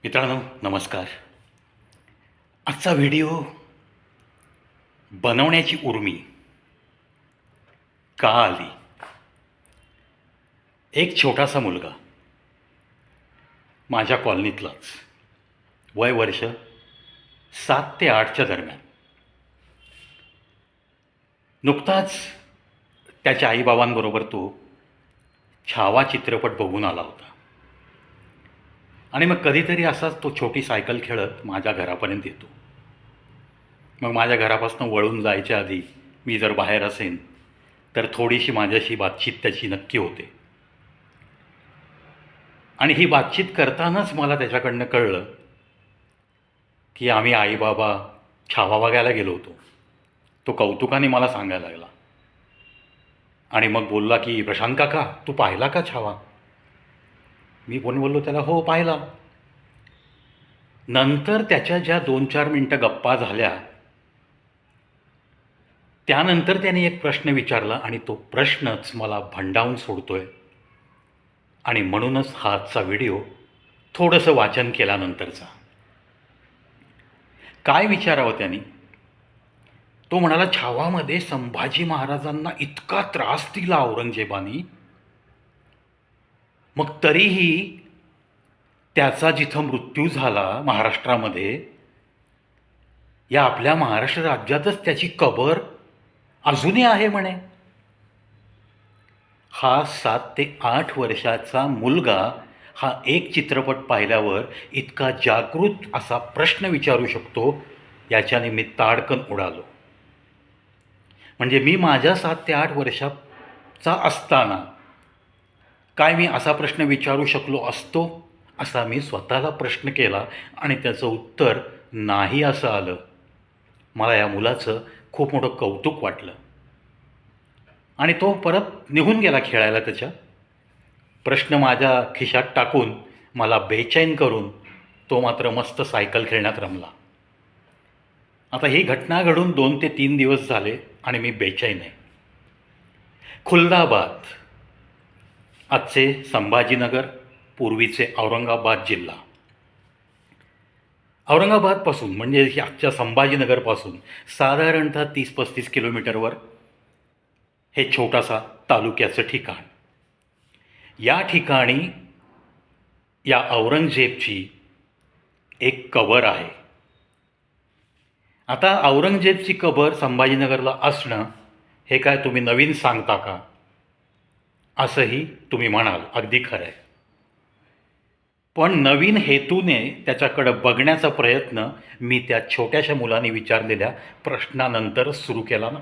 मित्रांनो नमस्कार. आजचा व्हिडिओ बनवण्याची उर्मी का आली. एक छोटासा मुलगा माझ्या कॉलनीतलाच, वय वर्ष 7 ते 8च्या दरम्यान, नुकताच त्याच्या आईबाबांबरोबर तो छावा चित्रपट बघून आला होता. आणि मग कधीतरी असाच तो छोटी सायकल खेळत माझ्या घरापर्यंत येतो. मग माझ्या घरापासून वळून जायच्या आधी मी जर बाहेर असेन तर थोडीशी माझ्याशी बातचीत त्याची नक्की होते. आणि ही बातचीत करतानाच मला त्याच्याकडनं कळलं की आम्ही आईबाबा छावा बघायला गेलो होतो. तो कौतुकाने मला सांगायला लागला आणि मग बोलला की प्रशांत काका तू पाहिला का छावा. मी पण बोललो त्याला हो पाहिला. नंतर त्याच्या ज्या 2-4 मिनटं गप्पा झाल्या त्यानंतर त्याने एक प्रश्न विचारला आणि तो प्रश्नच मला भंडावून सोडतोय. आणि म्हणूनच हा आजचा व्हिडिओ थोडंसं वाचन केल्यानंतरचा. काय विचारावं त्यांनी. तो म्हणाला छावामध्ये संभाजी महाराजांना इतका त्रास दिला औरंगजेबानी, मग तरीही त्याचा जिथं मृत्यू झाला महाराष्ट्रामध्ये, या आपल्या महाराष्ट्र राज्यातच त्याची कबर अजूनही आहे म्हणे. हा 7 ते 8 वर्षाचा मुलगा हा एक चित्रपट पाहिल्यावर इतका जागृत असा प्रश्न विचारू शकतो, याच्याने मी ताडकन उडालो. म्हणजे मी माझ्या 7 ते 8 वर्षाचा असताना काय मी असा प्रश्न विचारू शकलो असतो, असा मी स्वतःला प्रश्न केला आणि त्याचं उत्तर नाही असं आलं. मला या मुलाचं खूप मोठं कौतुक वाटलं. आणि तो परत निघून गेला खेळायला. त्याच्या प्रश्न माझ्या खिशात टाकून मला बेचैन करून तो मात्र मस्त सायकल खेळण्यात रमला. आता ही घटना घडून 2 ते 3 दिवस झाले आणि मी बेचैन आहे. खुलदाबाद, आजचे संभाजीनगर, पूर्वीचे औरंगाबाद जिल्हा. औरंगाबादपासून म्हणजे आजच्या संभाजीनगरपासून साधारणतः 30-35 किलोमीटरवर हे छोटासा तालुक्याचं ठिकाण. या ठिकाणी या औरंगजेबची एक कबर आहे. आता औरंगजेबची कबर संभाजीनगरला असणं हे काय तुम्ही नवीन सांगता का, असंही तुम्ही म्हणाल. अगदी खरं आहे. पण नवीन हेतूने त्याच्याकडं बघण्याचा प्रयत्न मी त्या छोट्याशा मुलाने विचारलेल्या प्रश्नानंतर सुरू केला ना.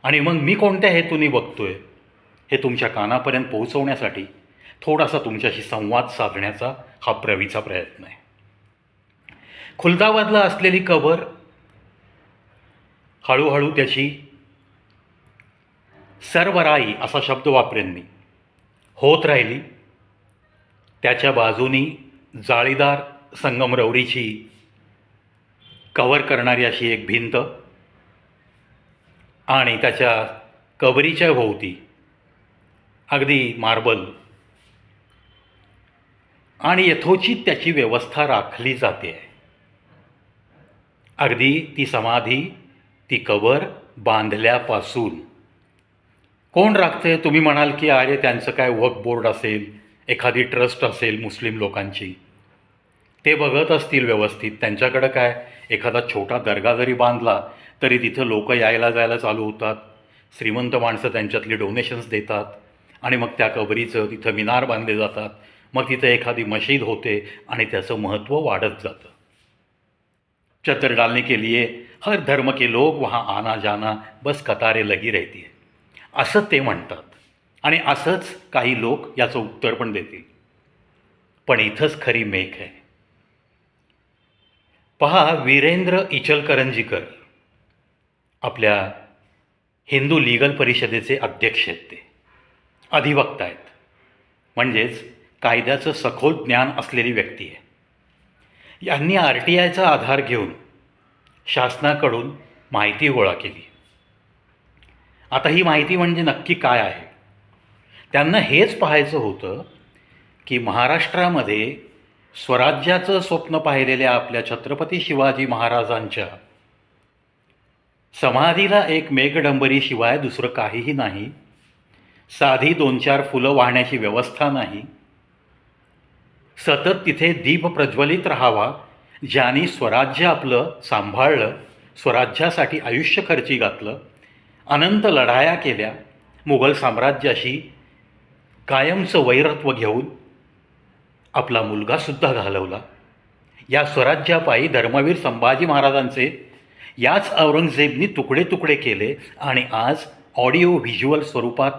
आणि मग मी कोणत्या हेतूने बघतोय हे तुमच्या कानापर्यंत पोहोचवण्यासाठी थोडासा तुमच्याशी संवाद साधण्याचा हा प्रवीचा प्रयत्न आहे. खुलदाबादला असलेली कबर हळूहळू त्याची सरवराई असा शब्द वापरेन मी, होत राहिली. त्याच्या बाजूनी जाळीदार संगमरवरीची कव्हर करणारी अशी एक भिंत आणि त्याच्या कबरीच्या भोवती अगदी मार्बल आणि यथोचित त्याची व्यवस्था राखली जाते. अगदी ती समाधी, ती कबर बांधल्यापासून कोण राखते. तुम्ही म्हणाल की अरे त्यांचं काय वक्फ बोर्ड असेल, एखादी ट्रस्ट असेल मुस्लिम लोकांची, ते बघत असतील व्यवस्थित. त्यांच्याकडं काय, एखादा छोटा दर्गा जरी बांधला तरी तिथं लोक यायला जायला चालू होतात. श्रीमंत माणसं त्यांच्यातली डोनेशन्स देतात आणि मग त्या कबरीचं तिथं मिनार बांधले जातात. मग तिथं एखादी मशीद होते आणि त्याचं महत्त्व वाढत जातं. चद्दर डालने के लिए हर धर्म के लोग वहाँ आना जाना बस कतारे लगी रहती है, असं ते म्हणतात. आणि असंच काही लोक याचं उत्तर पण देतील. पण इथंच खरी मेख आहे. पहा, वीरेंद्र इचलकरंजीकर आपल्या हिंदू लीगल परिषदेचे अध्यक्ष आहेत. ते अधिवक्ता आहेत, म्हणजेच कायद्याचं सखोल ज्ञान असलेली व्यक्ती आहे. यांनी RTIचा आधार घेऊन शासनाकडून माहिती गोळा केली. आता ही माहिती म्हणजे नक्की काय आहे. त्यांना हेच पाहायचं होतं की महाराष्ट्रामध्ये स्वराज्याचं स्वप्न पाहिलेल्या आपल्या छत्रपती शिवाजी महाराजांच्या समाधीला एक मेघडंबरीशिवाय दुसरं काहीही नाही. साधी 2-4 फुलं वाहण्याची व्यवस्था नाही. सतत तिथे दीप प्रज्वलित राहावा. ज्यांनी स्वराज्य आपलं सांभाळलं, स्वराज्यासाठी आयुष्य खर्ची घातलं, अनंत लढाया केल्या, मुघल साम्राज्याशी कायमचं वैरत्व घेऊन आपला मुलगासुद्धा घालवला. या स्वराज्यापायी धर्मवीर संभाजी महाराजांचे याच औरंगजेबनी तुकडे तुकडे केले. आणि आज ऑडिओ व्हिज्युअल स्वरूपात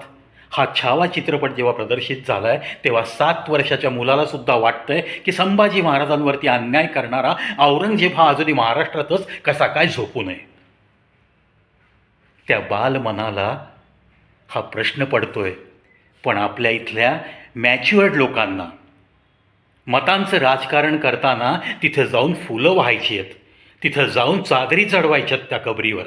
हा छावा चित्रपट जेव्हा प्रदर्शित झाला आहे तेव्हा 7 वर्षाच्या मुलालासुद्धा वाटतंय की संभाजी महाराजांवरती अन्याय करणारा औरंगजेब हा अजूनही महाराष्ट्रातच कसा काय झोपू नये. त्या बालमनाला हा प्रश्न पडतोय. पण आपल्या इथल्या मॅच्युअर्ड लोकांना मतांचं राजकारण करताना तिथं जाऊन फुलं व्हायची आहेत, तिथं जाऊन चादरी चढवायच्यात त्या कबरीवर.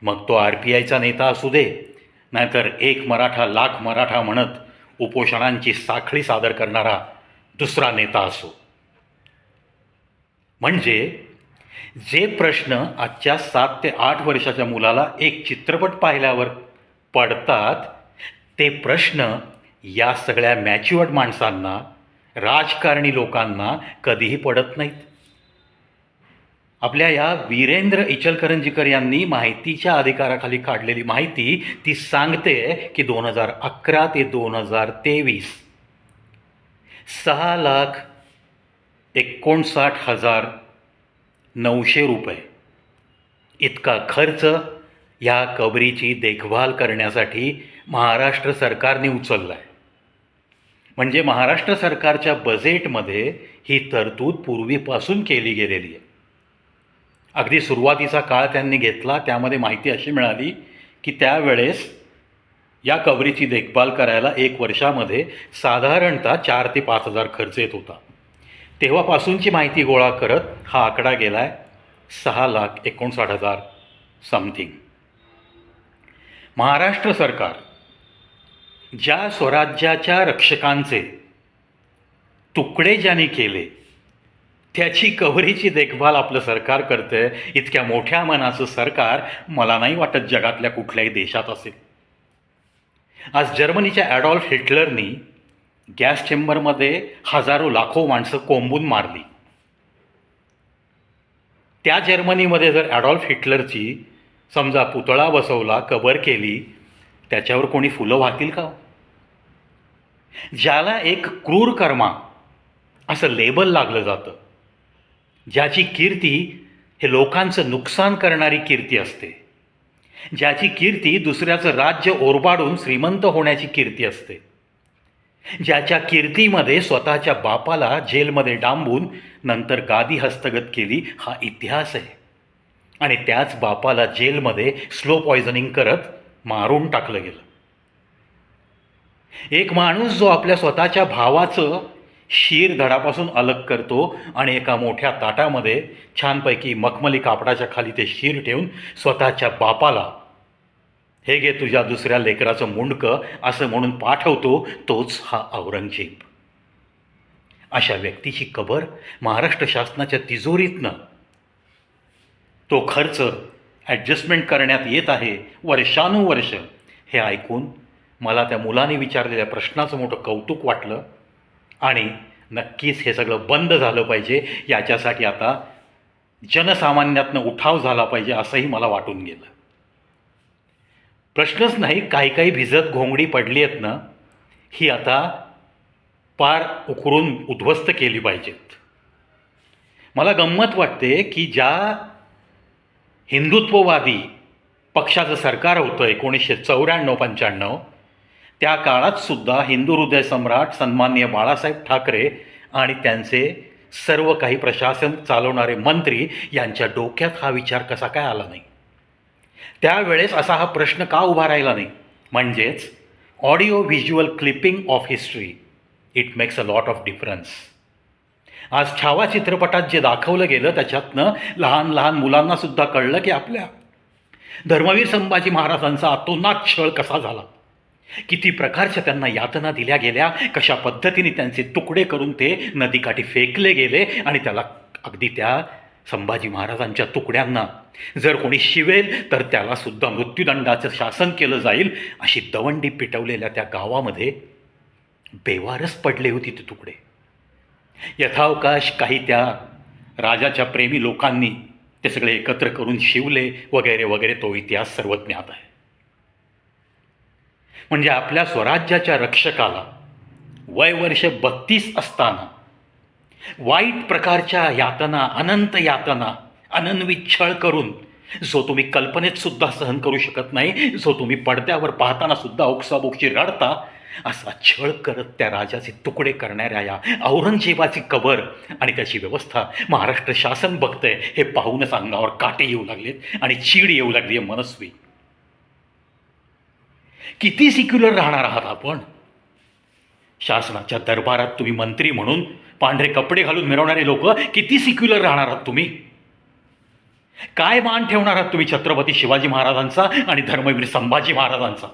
मग तो RPIचा नेता असू दे, नाहीतर एक मराठा लाख मराठा म्हणत उपोषणांची साखळी सादर करणारा दुसरा नेता असो. म्हणजे जे प्रश्न आजच्या 7 ते 8 वर्षाच्या मुलाला एक चित्रपट पाहिल्यावर पडतात ते प्रश्न या सगळ्या मॅच्युअर्ड माणसांना, राजकारणी लोकांना कधीही पडत नाहीत. आपल्या या वीरेंद्र इचलकरंजीकर यांनी माहितीच्या अधिकाराखाली काढलेली माहिती ती सांगते की 2011 ते 2023 6,59,900 रुपये इतका खर्च या कबरीची देखभाल करण्यासाठी महाराष्ट्र सरकारने उचलला आहे. म्हणजे महाराष्ट्र सरकारच्या बजेटमध्ये ही तरतूद पूर्वीपासून केली गेलेली आहे. अगदी सुरुवातीचा काळ त्यांनी घेतला, त्यामध्ये माहिती अशी मिळाली की त्यावेळेस या कबरीची देखभाल करायला 1 वर्षामध्ये साधारणतः 4 ते 5 हजार खर्च येत होता. तेव्हापासूनची माहिती गोळा करत हा आकडा गेला आहे 6,59,000 समथिंग. महाराष्ट्र सरकार ज्या स्वराज्याच्या रक्षकांचे तुकडे ज्यांनी केले त्याची कबरीची देखभाल आपलं सरकार करतंय. इतक्या मोठ्या मनाचं सरकार मला नाही वाटत जगातल्या कुठल्याही देशात असेल. आज जर्मनीच्या ॲडॉल्फ हिटलरनी गॅस चेंबरमध्ये हजारो लाखो माणसं कोंबून मारली. त्या जर्मनीमध्ये जर ॲडॉल्फ हिटलरची समजा पुतळा बसवला, कबर केली, त्याच्यावर कोणी फुलं वाहतील का? ज्याला एक क्रूर कर्मा असं लेबल लागलं जातं, ज्याची कीर्ती हे लोकांचं नुकसान करणारी कीर्ती असते, ज्याची कीर्ती दुसऱ्याचं राज्य ओरबाडून श्रीमंत होण्याची कीर्ती असते, ज्याच्या कीर्तीमध्ये स्वतःच्या बापाला जेलमध्ये डांबून नंतर गादी हस्तगत केली हा इतिहास आहे. आणि त्याच बापाला जेलमध्ये स्लो पॉयझनिंग करत मारून टाकलं गेलं. एक माणूस जो आपल्या स्वतःच्या भावाचं शीर धडापासून अलग करतो आणि एका मोठ्या ताटामध्ये छानपैकी मखमली कापडाच्या खाली ते शीर ठेवून स्वतःच्या बापाला हे घे तुझ्या दुसऱ्या लेकराचं मुंडकं असं म्हणून पाठवतो, तोच हा औरंगजेब. अशा व्यक्तीची कबर महाराष्ट्र शासनाच्या तिजोरीतनं तो खर्च ॲडजस्टमेंट करण्यात येत आहे वर्षानुवर्ष. हे ऐकून मला त्या मुलाने विचारलेल्या प्रश्नाचं मोठं कौतुक वाटलं. आणि नक्कीच हे सगळं बंद झालं पाहिजे, याच्यासाठी आता जनसामान्यातनं उठाव झाला पाहिजे असंही मला वाटून गेलं. प्रश्नच नाही, काही भिजत घोंगडी पडली आहेत ना, ही आता पार उकरून उद्ध्वस्त केली पाहिजेत. मला गंमत वाटते की ज्या हिंदुत्ववादी पक्षाचं सरकार होतं 1994-95 त्या काळातसुद्धा हिंदू हृदय सम्राट सन्माननीय बाळासाहेब ठाकरे आणि त्यांचे सर्व काही प्रशासन चालवणारे मंत्री यांच्या डोक्यात हा विचार कसा काय आला नाही? त्यावेळेस असा हा प्रश्न का उभा राहिला नाही? म्हणजेच audio visual clipping of history, it makes a lot of difference. आज छावा चित्रपटात जे दाखवलं गेलं त्याच्यातनं लहान लहान मुलांनासुद्धा कळलं की आपल्या धर्मवीर संभाजी महाराजांचा अतोनात छळ कसा झाला. किती प्रकारच्या त्यांना यातना दिल्या गेल्या, कशा पद्धतीने त्यांचे तुकडे करून ते नदीकाठी फेकले गेले आणि त्याला अगदी त्या संभाजी महाराजांच्या तुकड्यांना जर कोणी शिवेल तर त्याला सुद्धा मृत्यूदंडाचं शासन केलं जाईल अशी दवंडी पिटवलेल्या त्या गावामध्ये बेवारस पडले होते ते तुकडे. यथावकाश काही त्या राजाच्या प्रेमी लोकांनी ते सगळे एकत्र करून शिवले वगैरे वगैरे, तो इतिहास सर्व ज्ञात आहे. म्हणजे आपल्या स्वराज्याच्या रक्षकाला वय वर्ष 32 असताना वाईट प्रकारच्या यातना, अनंत यातना, अनन्वित छळ करून, जो तुम्ही कल्पनेत सुद्धा सहन करू शकत नाही, जो तुम्ही पडद्यावर पाहताना सुद्धा ओक्साबोक्शी रडता, असा छळ करत त्या राजाचे तुकडे करणाऱ्या या औरंगजेबाची कबर आणि त्याची व्यवस्था महाराष्ट्र शासन बघतंय हे पाहूनच अंगावर काटे येऊ लागलेत आणि चीड येऊ लागली आहे मनस्वी. किती सिक्युलर राहणार आहात आपण? शासनाच्या दरबारात तुम्ही मंत्री म्हणून पांढरे कपडे घालून मिरवणारे लोक किती सिक्युलर राहणार आहात तुम्ही? काय मान ठेवणार आहात तुम्ही छत्रपती शिवाजी महाराजांचा आणि धर्मवीर संभाजी महाराजांचा?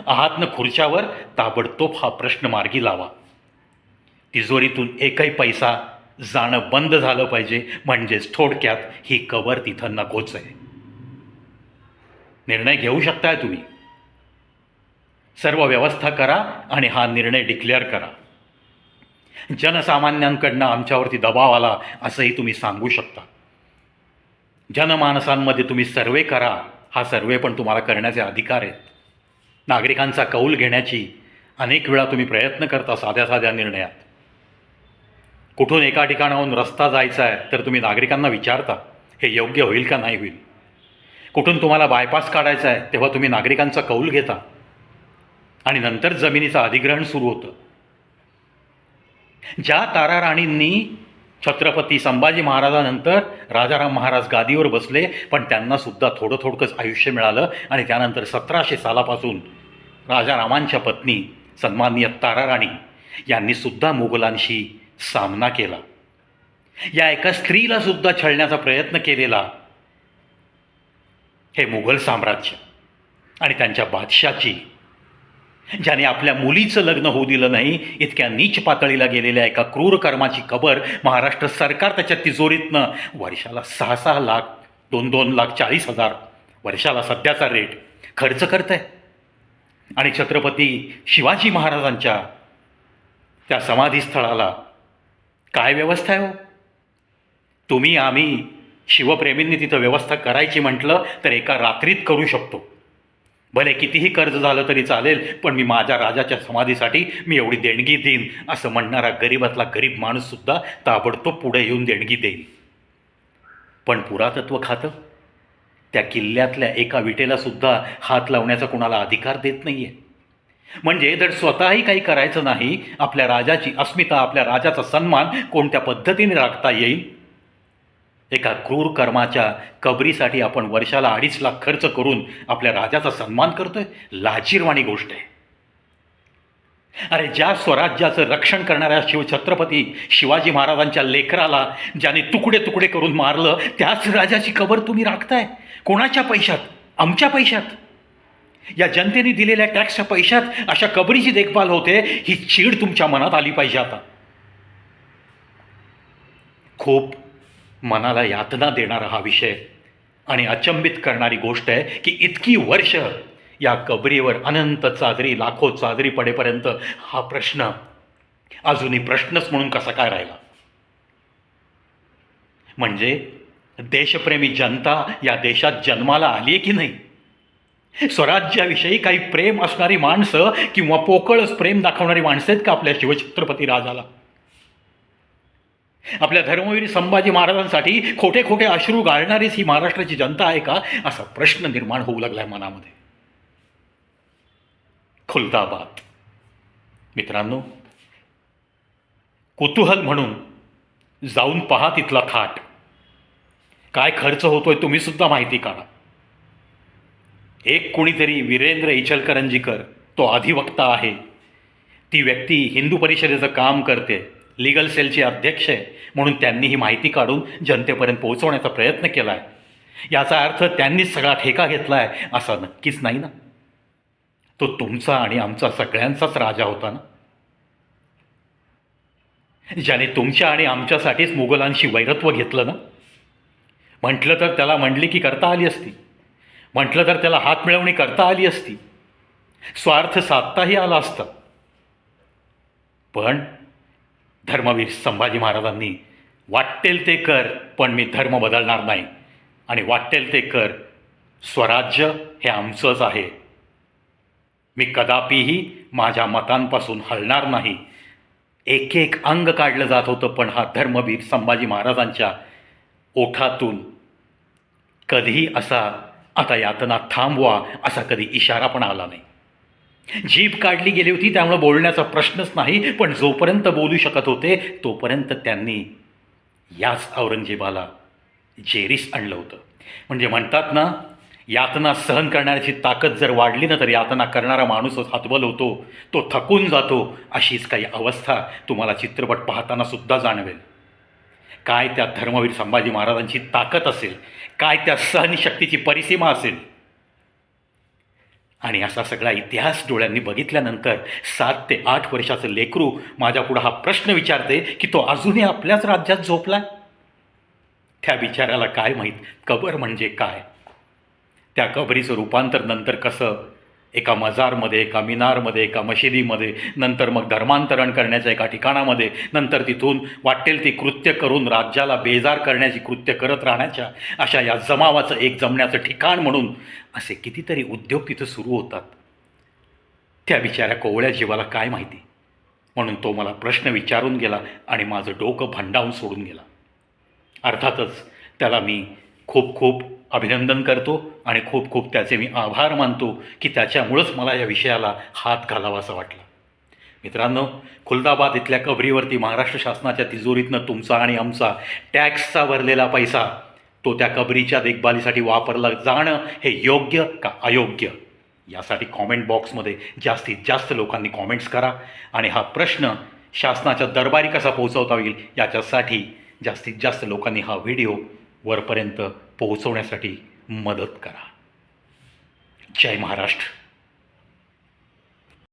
आहात न खुर्च्यावर, ताबडतोब हा प्रश्न मार्गी लावा. तिजोरीतून एकही पैसा जाणं बंद झालं पाहिजे, म्हणजेच थोडक्यात ही कबर तिथं नकोच आहे. निर्णय घेऊ शकताय तुम्ही. सर्व व्यवस्था करा आणि हा निर्णय डिक्लेअर करा. जनसामान्यांकडनं आमच्यावरती दबाव आला असंही तुम्ही सांगू शकता. जनमानसांमध्ये तुम्ही सर्वे करा, हा सर्वे पण तुम्हाला करण्याचे अधिकार आहेत. नागरिकांचा कौल घेण्याची अनेक वेळा तुम्ही प्रयत्न करता साध्या साध्या निर्णयात. कुठून एका ठिकाणाहून रस्ता जायचा आहे तर तुम्ही नागरिकांना विचारता हे योग्य होईल का नाही होईल. कुठून तुम्हाला बायपास काढायचा आहे तेव्हा तुम्ही नागरिकांचा कौल घेता आणि नंतर जमिनीचं अधिग्रहण सुरू होतं. ज्या ताराराणींनी छत्रपती संभाजी महाराजांनंतर राजाराम महाराज गादीवर बसले, पण त्यांना सुद्धा थोडं थोडकंच आयुष्य मिळालं आणि त्यानंतर 1700 सालापासून राजारामांच्या पत्नी सन्माननीय ताराराणी यांनी सुद्धा मुघलांशी सामना केला. या एका स्त्रीला सुद्धा छळण्याचा प्रयत्न केलेला हे मुघल साम्राज्य आणि त्यांच्या बादशाची, ज्याने आपल्या मुलीचं लग्न होऊ दिलं नाही, इतक्या नीच पातळीला गेलेल्या एका क्रूर कर्माची खबर महाराष्ट्र सरकार त्याच्या तिजोरीतनं वर्षाला 6-6 लाख 2-2 लाख 40,000 वर्षाला सध्याचा रेट खर्च करत आहे. आणि छत्रपती शिवाजी महाराजांच्या त्या समाधीस्थळाला काय व्यवस्था आहे हो? तुम्ही आम्ही शिवप्रेमींनी तिथं व्यवस्था करायची म्हटलं तर एका रात्रीत करू शकतो. भले कितीही कर्ज झालं तरी चालेल, पण मी माझ्या राजाच्या समाधीसाठी मी एवढी देणगी देईन असं म्हणणारा गरीबातला गरीब माणूससुद्धा ताबडतोब पुढे येऊन देणगी देईल. पण पुरातत्व खातं त्या किल्ल्यातल्या एका विटेलासुद्धा हात लावण्याचा कुणाला अधिकार देत नाही आहे. म्हणजे जर स्वतःही काही करायचं नाही, आपल्या राजाची अस्मिता, आपल्या राजाचा सन्मान कोणत्या पद्धतीने राखता येईल, एका क्रूर कर्माच्या कबरीसाठी आपण वर्षाला 2.5 लाख खर्च करून आपल्या राजाचा सन्मान करतोय, लाजिरवाणी गोष्ट आहे. अरे ज्या स्वराज्याचं रक्षण करणाऱ्या छत्रपती शिवाजी महाराजांच्या लेकराला ज्याने तुकडे तुकडे करून मारलं, त्याच राजाची कबर तुम्ही राखताय. कोणाच्या पैशात? आमच्या पैशात, या जनतेने दिलेल्या टॅक्सच्या पैशात अशा कबरीची देखभाल होते. ही चीड तुमच्या मनात आली पाहिजे. आता खूप मनाला यातना देणारा हा विषय आणि अचंबित करणारी गोष्ट आहे की इतकी वर्ष या कबरीवर अनंत चादरी, लाखो चादरी पडेपर्यंत हा प्रश्न अजूनही प्रश्नच म्हणून कसा काय राहिला. म्हणजे देशप्रेमी जनता या देशात जन्माला आली आहे की नाही? स्वराज्याविषयी काही प्रेम असणारी माणसं किंवा पोकळच प्रेम दाखवणारी माणसं आहेत का आपल्या शिवछत्रपती राजाला? आपल्या धर्मवीर संभाजी महाराजांसाठी खोटे खोटे अश्रू गाळणारीच ही महाराष्ट्राची जनता आहे का, असा प्रश्न निर्माण होऊ लागलाय मनामध्ये. खुलदाबाद मित्रांनो, कुतूहल म्हणून जाऊन पहा तिथला थाट. काय खर्च होतोय तुम्ही सुद्धा माहिती काढा. एक कोणीतरी वीरेंद्र इचलकरंजीकर, तो अधिवक्ता आहे, ती व्यक्ती हिंदू परिषदेचं काम करते, लीगल सेलचे अध्यक्ष आहे, म्हणून त्यांनी ही माहिती काढून जनतेपर्यंत पोहोचवण्याचा प्रयत्न केला आहे. याचा अर्थ त्यांनीच सगळा ठेका घेतला आहे असं नक्कीच नाही ना. तो तुमचा आणि आमचा सगळ्यांचाच राजा होता ना, ज्याने तुमच्या आणि आमच्यासाठीच मुघलांशी वैरत्व घेतलं ना. म्हटलं तर त्याला मंडलिकी करता आली असती, म्हटलं तर त्याला हात मिळवणी करता आली असती, स्वार्थ साधताही आला असता. पण धर्मवीर संभाजी महाराजांनी वाटेल ते कर, पण मी धर्म बदलणार नाही, आणि वाटेल ते कर, स्वराज्य हे आमचंच आहे, मी कदापिही माझ्या मतांपासून हलणार नाही. एक एक अंग काढलं जात होतं, पण हा धर्मवीर संभाजी महाराजांच्या ओठातून कधीही असा आता यातना थांबवा असा कधी इशारा पण आला नाही. जीभ काढली गेली होती, त्यामुळे बोलण्याचा प्रश्नच नाही. पण जोपर्यंत बोलू शकत होते तोपर्यंत त्यांनी याच औरंगजेबाला जेरीस आणलं होतं. म्हणजे म्हणतात ना, यातना सहन करण्याची ताकद जर वाढली ना, तर यातना करणारा माणूसच हतबल होतो, तो थकून जातो. अशीच काही अवस्था तुम्हाला चित्रपट पाहताना सुद्धा जाणवेल. काय त्या धर्मवीर संभाजी महाराजांची ताकद असेल, काय त्या सहनशक्तीची परिसीमा असेल. आणि असा सगळा इतिहास डोळ्यांनी बघितल्यानंतर 7 ते 8 वर्षाचं लेकरू माझ्यापुढं हा प्रश्न विचारते की तो अजूनही आपल्याच राज्यात झोपलाय. त्या बिचाऱ्याला काय माहीत कबर म्हणजे काय, त्या कबरीचं रूपांतर नंतर कसं एका मजारमध्ये, एका मिनारमध्ये, एका मशिदीमध्ये, नंतर मग धर्मांतरण करण्याच्या एका ठिकाणामध्ये, नंतर तिथून वाटेल ती कृत्य करून राज्याला बेजार करण्याची कृत्य करत राहण्याच्या अशा या जमावाचं एक जमण्याचं ठिकाण म्हणून असे कितीतरी उद्योग तिथं सुरू होतात. त्या बिचाऱ्या कोवळ्या जीवाला काय माहिती. म्हणून तो मला प्रश्न विचारून गेला आणि माझं डोकं भंडावून सोडून गेला. अर्थातच त्याला मी खूप खूप अभिनंदन करतो आणि खूप खूप त्याचे मी आभार मानतो की त्याच्यामुळंच मला या विषयाला हात घालावा असं वाटलं. मित्रांनो, खुलदाबाद इथल्या कबरीवरती महाराष्ट्र शासनाच्या तिजोरीतनं तुमचा आणि आमचा टॅक्सचा भरलेला पैसा तो त्या कबरीच्या देखभालीसाठी वापरला जाणं हे योग्य का अयोग्य, यासाठी कॉमेंट बॉक्समध्ये जास्तीत जास्त लोकांनी कॉमेंट्स करा. आणि हा प्रश्न शासनाच्या दरबारी कसा पोहोचवता येईल याच्यासाठी जास्तीत जास्त लोकांनी हा व्हिडिओ वरपर्यंत पोहोचवण्यासाठी मदत करा. जय महाराष्ट्र.